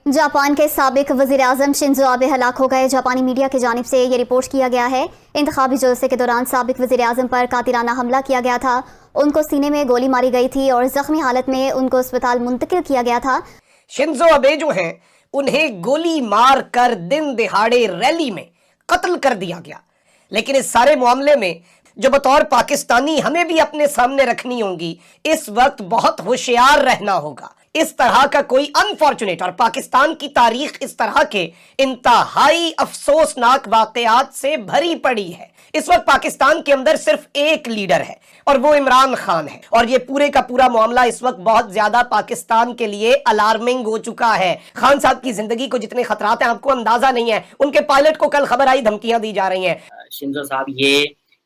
Japan के साबिक वज़ीर-ए-आज़म शिंजो आबे हलाक हो गए। जापानी मीडिया की जानिब से ये रिपोर्ट किया गया है। इंतखाबी जलसे के दौरान साबिक वज़ीर-ए-आज़म पर कातिलाना हमला किया गया था। उनको सीने में गोली मारी गई थी और जख्मी हालत में उनको अस्पताल मुंतकिल किया गया था। शिंजो आबे जो हैं उन्हें गोली मार कर दिन दिहाड़े रैली में कत्ल कर दिया गया। लेकिन इस सारे मामले में जो बतौर पाकिस्तानी हमें भी अपने सामने रखनी होंगी, इस वक्त बहुत होशियार रहना होगा। इस तरह का कोई अनफॉर्चुनेट, और पाकिस्तान की तारीख इस तरह के इंतहाई अफसोसनाक वाकयात से भरी पड़ी है। इस वक्त पाकिस्तान के अंदर सिर्फ एक लीडर है और वो इमरान खान है, और ये पूरे का पूरा मामला इस वक्त बहुत ज्यादा पाकिस्तान के लिए अलार्मिंग हो चुका है। खान साहब की जिंदगी को जितने खतरात हैं आपको अंदाजा नहीं है। उनके पायलट को कल खबर आई, धमकियां दी जा रही हैं। शिंजो साहब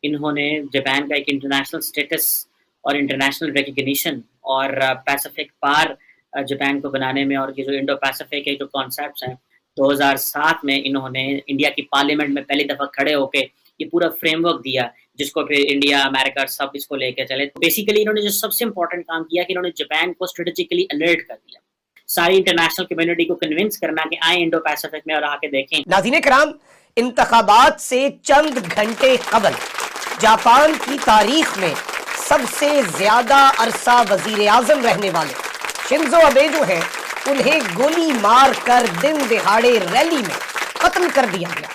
इन्होंने जापान का एक इंटरनेशनल स्टेटस और इंटरनेशनल रिकग्निशन और पैसिफिक पार जापान को बनाने में, और ये जो इंडो पैसिफिक के जो कॉन्सेप्ट्स हैं, 2007 में इन्होंने इंडिया की पार्लियामेंट में पहली दफा खड़े होके ये पूरा फ्रेमवर्क दिया, जिसको फिर इंडिया, अमेरिका सब इसको लेके चले। तो बेसिकली इन्होंने जो सबसे इंपॉर्टेंट काम किया कि इन्होंने जापान को स्ट्रेटेजिकली अलर्ट कर दिया, सारी इंटरनेशनल कम्युनिटी को कन्विंस करना कि आए इंडो पैसिफिक में और आके देखें। नाज़रीन किराम, इंतखाबात से चंद घंटे कबल जापान की तारीख में सबसे ज्यादा अरसा वजीर आजम रहने वाले शिंजो आबे जो हैं उन्हें गोली मार कर दिन दिहाड़े रैली में कत्ल कर दिया गया।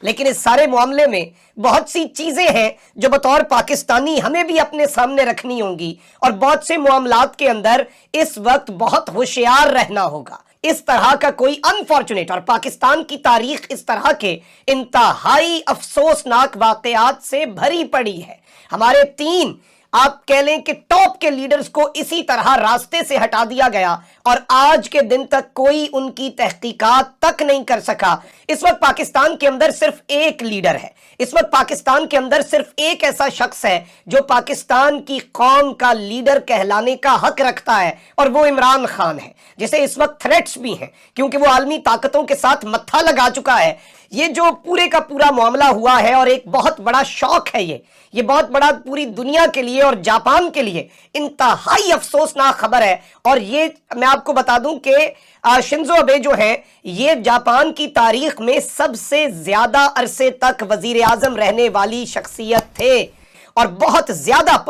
लेकिन इस सारे मामले में बहुत सी चीजें हैं जो बतौर पाकिस्तानी हमें भी अपने सामने रखनी होंगी, और बहुत से मामलात के अंदर इस वक्त बहुत होशियार रहना होगा। इस तरह का कोई अनफॉर्चुनेट, और पाकिस्तान की तारीख इस तरह के इंतहाई अफसोसनाक वाकयात से भरी पड़ी है। हमारे तीन, आप कह लें कि टॉप के लीडर्स को इसी तरह रास्ते से हटा दिया गया और आज के दिन तक कोई उनकी तहकीकात तक नहीं कर सका। इस वक्त पाकिस्तान के अंदर सिर्फ एक लीडर है। इस वक्त पाकिस्तान के अंदर सिर्फ एक ऐसा शख्स है जो पाकिस्तान की कौम का लीडर कहलाने का हक रखता है, और वो इमरान खान है, जिसे इस वक्त थ्रेट्स भी हैं क्योंकि वो आलमी ताकतों के साथ मत्था लगा चुका है। ये जो पूरे का पूरा मामला हुआ है, और एक बहुत बड़ा शौक है, ये बहुत बड़ा पूरी दुनिया के लिए और जापान के लिए इंतहाई अफसोसनाक खबर है। और ये मैं आपको बता दूं कि शिंजो आबे जो है ये जापान की तारीख में सबसे ज्यादा अरसे तक वजीर आजम रहने वाली शख्सियत थे, और बहुत ज्यादा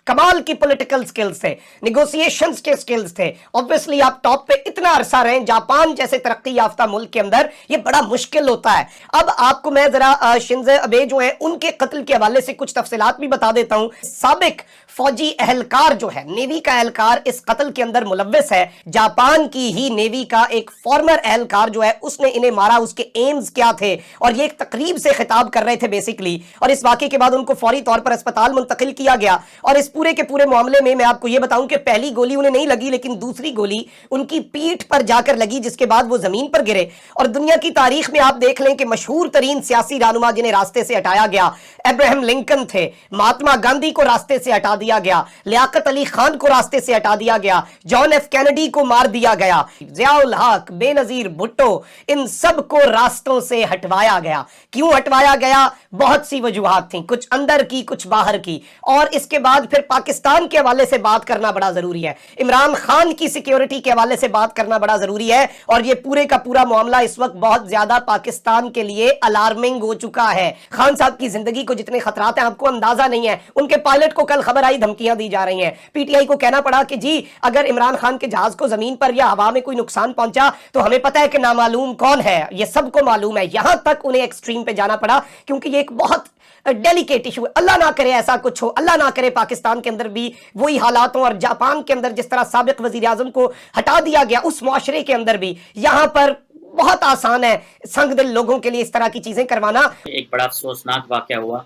कमाल की पॉलिटिकल स्किल्स थे, निगोशिएशंस के स्किल्स थे। ऑब्वियसली आप टॉप पे इतना अरसा रहे जापान जैसे तरक्की याफ्ता मुल्क के अंदर, ये बड़ा मुश्किल होता है। अब आपको मैं जरा शिंजो आबे जो है उनके कत्ल के हवाले से कुछ तफसीलात भी बता देता हूं। साबिक फौजी एहलकार जो है, नेवी का एहलकार, इस कत्ल के अंदर मुलव्विस है। जापान की ही नेवी का एक फॉर्मर एहलकार जो है उसने इन्हें मारा। उसके एम्स क्या थे, और ये एक तकरीब से खिताब कर रहे थे बेसिकली, और इस वाकये के बाद उनको फौरी तौर पर अस्पताल मुंतकिल किया गया। और इस पूरे के पूरे मामले में मैं आपको यह बताऊं कि पहली गोली उन्हें नहीं लगी, लेकिन दूसरी गोली उनकी पीठ पर जाकर लगी, जिसके बाद वो जमीन पर गिरे। और दुनिया की तारीख में आप देख लें कि मशहूर तरीन सियासी रहनुमा जिन्हें रास्ते से हटाया गया, अब्राहम लिंकन थे, महात्मा गांधी को रास्ते से हटा दिया गया, लियाकत अली खान को रास्ते से हटा दिया गया, जॉन एफ कैनेडी को मार दिया गया, ज़ियाउल हक, बेनजीर भुट्टो, इन सब को रास्तों से हटवाया गया। क्यों हटवाया गया? बहुत सी वजूहात थी, कुछ अंदर की, कुछ बाहर की। और इसके बाद फिर पाकिस्तान के हवाले से बात करना बड़ा जरूरी है, इमरान खान की सिक्योरिटी के हवाले से बात करना बड़ा जरूरी है। और ये पूरे का पूरा मामला इस वक्त बहुत ज्यादा पाकिस्तान के लिए अलार्मिंग हो चुका है। खान साहब की जिंदगी को जितने खतरात हैं आपको अंदाजा नहीं है। उनके पायलट को कल खबर आई, धमकियां दी जा रही हैं। पीटीआई को कहना पड़ा कि जी अगर इमरान खान के जहाज को जमीन पर या हवा में कोई नुकसान पहुंचा तो हमें पता है कि नामालूम कौन है, ये सबको मालूम है। यहां तक उन्हें एक्सट्रीम पे जाना पड़ा क्योंकि ये एक बहुत डेलिकेट इशू है। अल्लाह ना करे ऐसा कुछ हो, अल्लाह ना करे पाकिस्तान के अंदर भी वही हालात हो, और जापान के अंदर जिस तरह साबिक वजीर आजम को हटा दिया गया उस मुआशरे के अंदर भी यहां पर बहुत आसान है संगदिल लोगों के लिए इस तरह की चीजें करवाना। एक बड़ा अफसोसनाक वाकया हुआ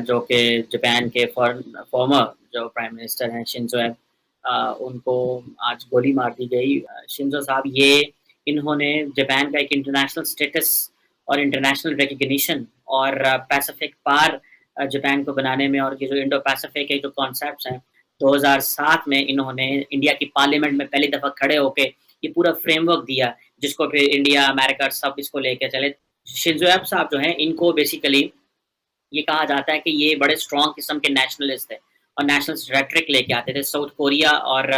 जो कि जापान के फॉर्मर जो प्राइम मिनिस्टर हैं शिंजो एब, उनको आज गोली मार दी गई। शिंजो साहब इन्होंने जापान का एक इंटरनेशनल स्टेटस और इंटरनेशनल रिकग्निशन और पैसिफिक पार जापान को बनाने में, और ये जो इंडो पैसिफिक के जो कॉन्सेप्ट्स हैं, 2007 में इन्होंने इंडिया की पार्लियामेंट में पहली दफा खड़े होके ये पूरा फ्रेमवर्क दिया, जिसको फिर इंडिया, अमेरिका सब इसको लेके चले। शिंजो एब साहब जो हैं इनको बेसिकली ये कहा जाता है कि ये बड़े स्ट्रॉन्ग किस्म के नेशनलिस्ट थे और नेशनलिस्ट रेटरिक लेके आते थे। साउथ कोरिया और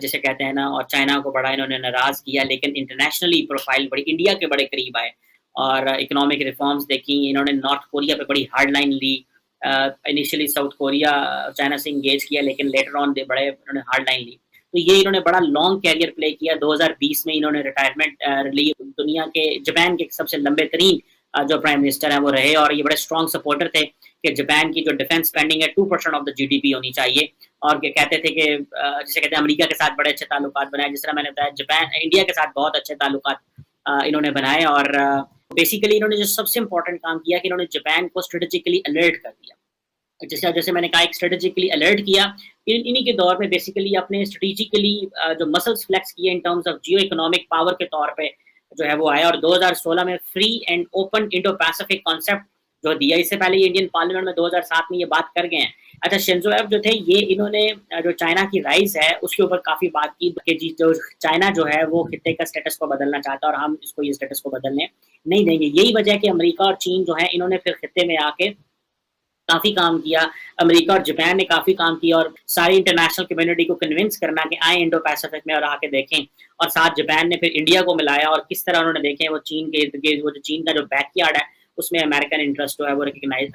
जिसे कहते हैं ना, और चाइना को बड़ा इन्होंने नाराज़ किया, लेकिन इंटरनेशनली प्रोफाइल बड़ी इंडिया के बड़े करीब आए और इकोनॉमिक रिफॉर्म्स देखी। इन्होंने नॉर्थ कोरिया पे बड़ी हार्ड लाइन ली। इनिशियली साउथ कोरिया चाइना से इंगेज किया, लेकिन लेटर ऑन इन्होंने हार्ड लाइन ली। तो ये इन्होंने बड़ा लॉन्ग कैरियर प्ले किया। 2020 में इन्होंने रिटायरमेंट ली। दुनिया के जापान के सबसे लंबे तरीन जो प्राइम मिनिस्टर हैं वो रहे, और ये बड़े स्ट्रॉन्ग सपोर्टर थे कि जापान की जो डिफेंस स्पेंडिंग है 2% ऑफ द जीडीपी होनी चाहिए। और कहते थे कि जिसे कहते हैं अमेरिका के साथ बड़े अच्छे ताल्लुकात बनाए, जिस तरह मैंने बताया जापान इंडिया के साथ बहुत अच्छे ताल्लुकात इन्होंने बनाए। और बेसिकली इन्होंने जो सबसे इंपॉर्टेंट काम किया कि इन्होंने जापान को स्ट्रेटेजिकली अलर्ट कर दिया। जैसे मैंने कहा, एक स्ट्रेटेजिकली अलर्ट किया। इन्हीं के दौर में बेसिकली अपने स्ट्रेटेजिकली जो मसल्स फ्लेक्स किए in terms of Jio economic power के तौर पे जो है वो आया। और 2016 में free and open Indo Pacific concept जो दिया। इससे पहले ये इंडियन पार्लियामेंट में 2007 में ये बात कर गए हैं। अच्छा, शिंजो एब जो थे, ये इन्होंने जो चाइना की राइज है उसके ऊपर काफ़ी बात की कि जी जो चाइना जो है वो खित्ते का स्टेटस को बदलना चाहता है और हम इसको ये स्टेटस को बदलने नहीं देंगे। यही वजह है कि अमेरिका और चीन जो है इन्होंने फिर खित्ते में आके काफ़ी काम किया। अमेरिका और जापान ने काफ़ी काम किया और सारी इंटरनेशनल कम्युनिटी को कन्विंस करना कि आए इंडो पैसिफिक में और आके देखें। और साथ जापान ने फिर इंडिया को मिलाया और किस तरह उन्होंने देखे वो चीन के इर्द गिर्द वो जो चीन का जो बैकयार्ड है उसमें अमेरिकन इंटरेस्ट जो है वो रिकग्नाइज